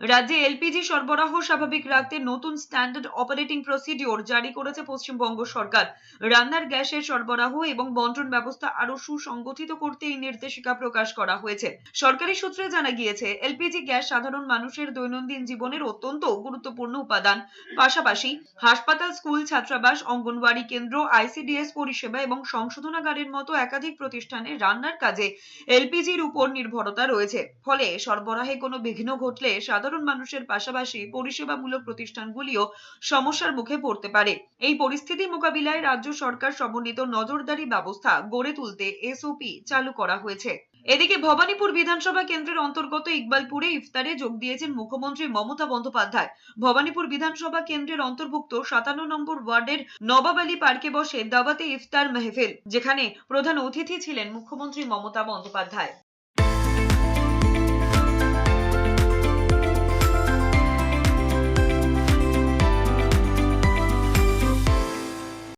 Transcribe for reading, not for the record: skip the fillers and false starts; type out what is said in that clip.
রাজ্যে এলপিজি সরবরাহ স্বাভাবিক রাখতে নতুন স্ট্যান্ডার্ড অপারেটিং প্রসিডিওর জারি করেছে পশ্চিমবঙ্গ সরকার। রান্নার গ্যাসের সরবরাহ এবং বন্টন ব্যবস্থা আরো সুসংগঠিত করতে এই নির্দেশিকা প্রকাশ করা হয়েছে। সরকারি সূত্রে জানা গিয়েছে, এলপিজি গ্যাস সাধারণ মানুষের দৈনন্দিন জীবনের অত্যন্ত গুরুত্বপূর্ণ উপাদান। পাশাপাশি হাসপাতাল, স্কুল, ছাত্রাবাস, অঙ্গনওয়াড়ি কেন্দ্র, আইসিডিএস পরিষেবা এবং সংশোধনাগারের মতো একাধিক প্রতিষ্ঠানে রান্নার কাজে এলপিজির উপর নির্ভরতা রয়েছে। ফলে সরবরাহে কোনো বিঘ্ন ঘটলে সাধারণ মানুষের পাশাপাশি পরিষেবামূলক প্রতিষ্ঠানগুলিও সমস্যার মুখে পড়তে পারে। এই পরিস্থিতি মোকাবিলায় রাজ্য সরকার সমন্বিত নজরদারি ব্যবস্থা গড়ে তুলতে এসওপি চালু করা হয়েছে। এদিকে ভবানীপুর বিধানসভা কেন্দ্রের অন্তর্গত ইকবালপুরে ইফতারে যোগ দিয়েছেন মুখ্যমন্ত্রী মমতা বন্দ্যোপাধ্যায়। ভবানীপুর বিধানসভা কেন্দ্রের অন্তর্ভুক্ত 57 নম্বর ওয়ার্ডের নবাব আলী পার্কে বসে দাওয়াতে ইফতার মেহফিল, যেখানে প্রধান অতিথি ছিলেন মুখ্যমন্ত্রী মমতা বন্দ্যোপাধ্যায়।